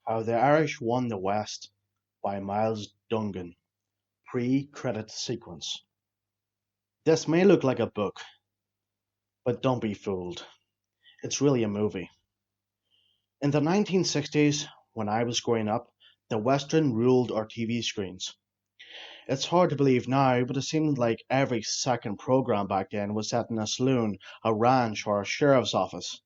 How the Irish Won the West by Myles Dungan. Pre-credit sequence. This may look like a book, but don't be fooled. It's really a movie. In the 1960s, when I was growing up, the Western ruled our TV screens. It's hard to believe now, but it seemed like every second program back then was set in a saloon, a ranch, or a sheriff's office.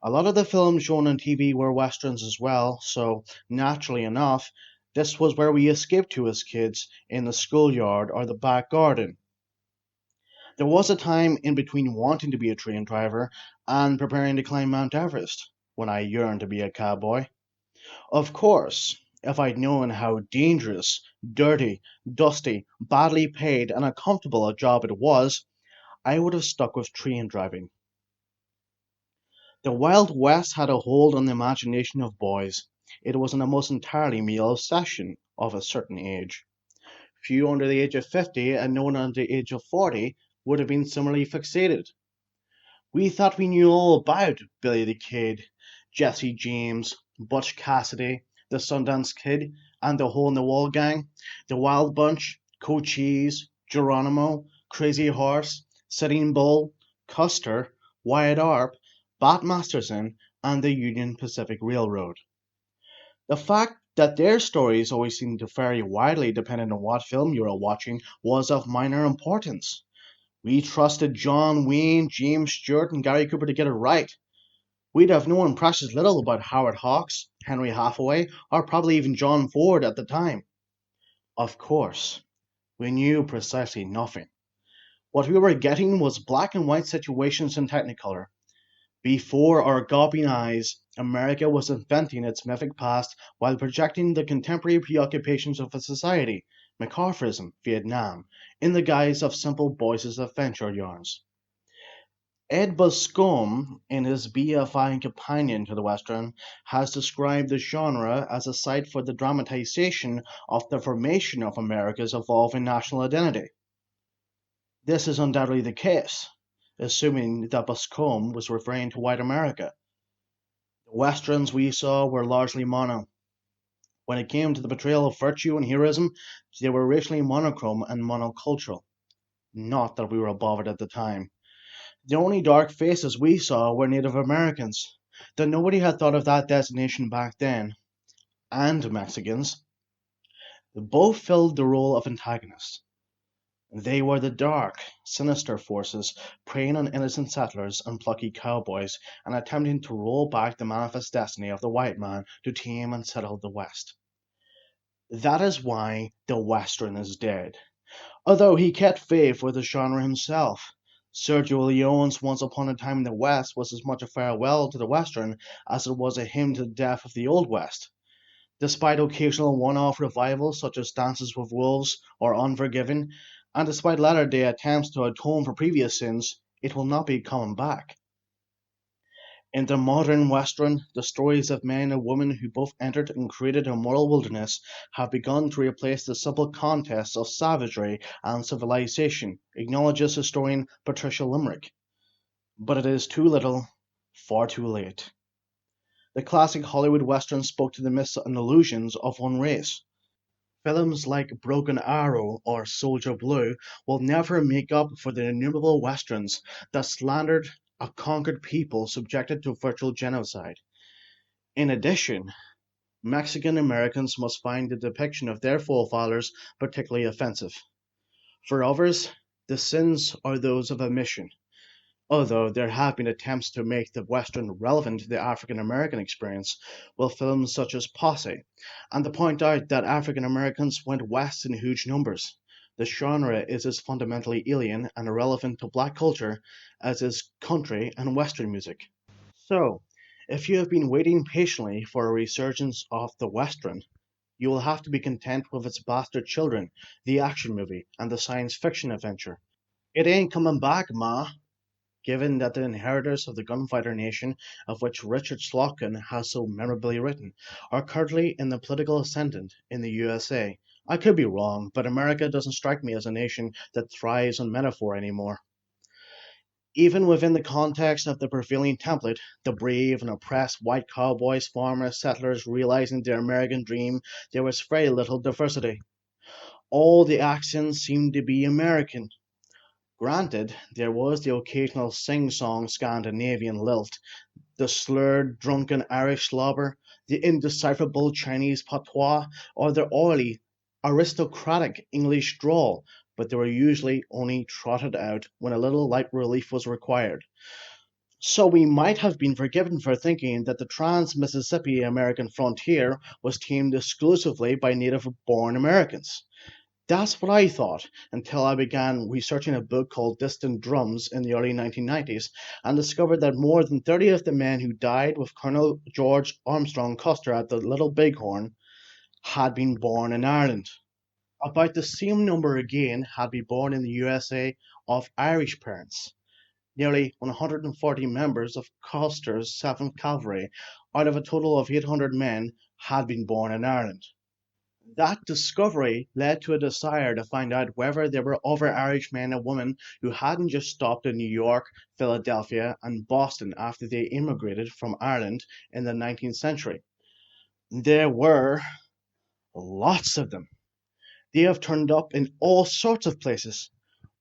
A lot of the films shown on TV were westerns as well, so naturally enough, this was where we escaped to as kids, in the schoolyard or the back garden. There was a time in between wanting to be a train driver and preparing to climb Mount Everest, when I yearned to be a cowboy. Of course, if I'd known how dangerous, dirty, dusty, badly paid, and uncomfortable a job it was, I would have stuck with train driving. The Wild West had a hold on the imagination of boys. It was an almost entirely male obsession of a certain age. Few under the age of 50 and no one under the age of 40 would have been similarly fixated. We thought we knew all about Billy the Kid, Jesse James, Butch Cassidy, the Sundance Kid, and the Hole in the Wall gang, the Wild Bunch, Cochise, Geronimo, Crazy Horse, Sitting Bull, Custer, Wyatt Earp, Bat Masterson, and the Union Pacific Railroad. The fact that their stories always seemed to vary widely depending on what film you were watching was of minor importance. We trusted John Wayne, James Stewart, and Gary Cooper to get it right. We'd have known precious little about Howard Hawks, Henry Hathaway, or probably even John Ford at the time. Of course, we knew precisely nothing. What we were getting was black and white situations in Technicolor. Before our gawping eyes, America was inventing its mythic past while projecting the contemporary preoccupations of a society, McCarthyism, Vietnam, in the guise of simple boys' adventure yarns. Ed Buscombe, in his beifying companion to the Western, has described the genre as a site for the dramatization of the formation of America's evolving national identity. This is undoubtedly the case, assuming that Buscombe was referring to white America. The Westerns we saw were largely mono. When it came to the portrayal of virtue and heroism, they were racially monochrome and monocultural. Not that we were above it at the time. The only dark faces we saw were Native Americans, though nobody had thought of that designation back then, and Mexicans. Both filled the role of antagonists. They were the dark, sinister forces preying on innocent settlers and plucky cowboys and attempting to roll back the manifest destiny of the white man to tame and settle the West. That is why the Western is dead, although he kept faith with the genre himself. Sergio Leone's Once Upon a Time in the West was as much a farewell to the Western as it was a hymn to the death of the Old West. Despite occasional one-off revivals such as Dances with Wolves or Unforgiven, and despite latter-day attempts to atone for previous sins, it will not be coming back. In the modern Western, the stories of men and women who both entered and created a moral wilderness have begun to replace the simple contests of savagery and civilization, acknowledges historian Patricia Limerick. But it is too little, far too late. The classic Hollywood Western spoke to the myths and illusions of one race. Films like Broken Arrow or Soldier Blue will never make up for the innumerable westerns that slandered a conquered people subjected to virtual genocide. In addition, Mexican Americans must find the depiction of their forefathers particularly offensive. For others, the sins are those of omission, although there have been attempts to make the Western relevant to the African American experience with films such as Posse, and to point out that African Americans went west in huge numbers. The genre is as fundamentally alien and irrelevant to black culture as is country and Western music. So, if you have been waiting patiently for a resurgence of the Western, you will have to be content with its bastard children, the action movie, and the science fiction adventure. It ain't coming back, ma, given that the inheritors of the gunfighter nation, of which Richard Slotkin has so memorably written, are currently in the political ascendant in the USA. I could be wrong, but America doesn't strike me as a nation that thrives on metaphor anymore. Even within the context of the prevailing template, the brave and oppressed white cowboys, farmers, settlers realizing their American dream, there was very little diversity. All the accents seemed to be American. Granted, there was the occasional sing-song Scandinavian lilt, the slurred, drunken Irish slobber, the indecipherable Chinese patois, or the oily, aristocratic English drawl, but they were usually only trotted out when a little light relief was required. So we might have been forgiven for thinking that the trans-Mississippi American frontier was tamed exclusively by native-born Americans. That's what I thought until I began researching a book called Distant Drums in the early 1990s and discovered that more than 30 of the men who died with Colonel George Armstrong Custer at the Little Bighorn had been born in Ireland. About the same number again had been born in the USA of Irish parents. Nearly 140 members of Custer's 7th Cavalry, out of a total of 800 men, had been born in Ireland. That discovery led to a desire to find out whether there were other Irish men and women who hadn't just stopped in New York, Philadelphia, and Boston after they immigrated from Ireland in the 19th century. There were lots of them. They have turned up in all sorts of places.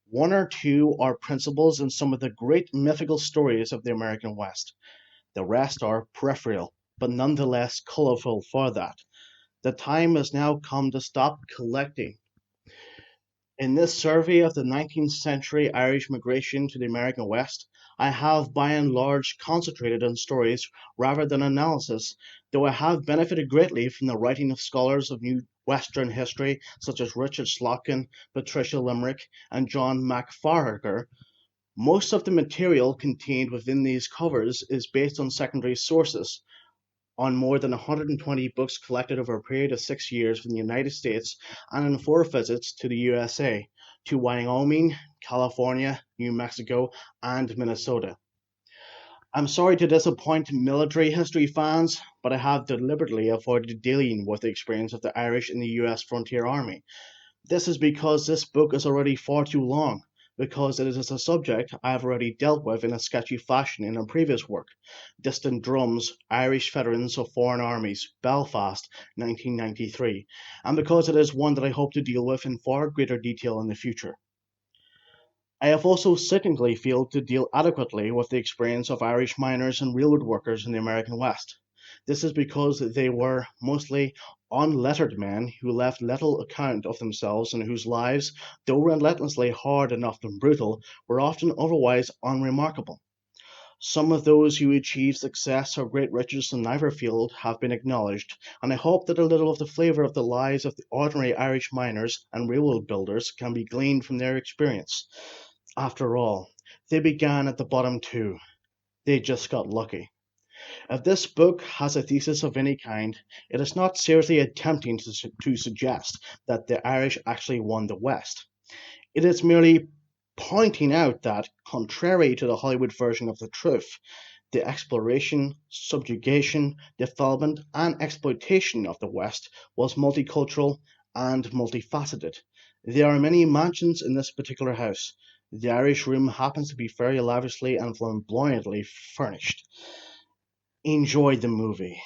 One or two are principals in some of the great mythical stories of the American West. The rest are peripheral, but nonetheless colorful for that. The time has now come to stop collecting. In this survey of the 19th century Irish migration to the American West, I have by and large concentrated on stories rather than analysis, though I have benefited greatly from the writing of scholars of New Western history such as Richard Slotkin, Patricia Limerick, and John MacFarlane. Most of the material contained within these covers is based on secondary sources, on more than 120 books collected over a period of 6 years from the United States and in 4 visits to the USA, to Wyoming, California, New Mexico, and Minnesota. I'm sorry to disappoint military history fans, but I have deliberately avoided dealing with the experience of the Irish in the US Frontier Army. This is because this book is already far too long, because it is a subject I have already dealt with in a sketchy fashion in a previous work, Distant Drums, Irish Veterans of Foreign Armies, Belfast, 1993, and because it is one that I hope to deal with in far greater detail in the future. I have also sickeningly failed to deal adequately with the experience of Irish miners and railroad workers in the American West. This is because they were mostly unlettered men who left little account of themselves and whose lives, though relentlessly hard enough and brutal, were often otherwise unremarkable. Some of those who achieved success or great riches in either field have been acknowledged, and I hope that a little of the flavour of the lives of the ordinary Irish miners and railroad builders can be gleaned from their experience. After all, they began at the bottom too. They just got lucky. If this book has a thesis of any kind, it is not seriously attempting to suggest that the Irish actually won the West. It is merely pointing out that, contrary to the Hollywood version of the truth, the exploration, subjugation, development, and exploitation of the West was multicultural and multifaceted. There are many mansions in this particular house. The Irish room happens to be very lavishly and flamboyantly furnished. Enjoy the movie.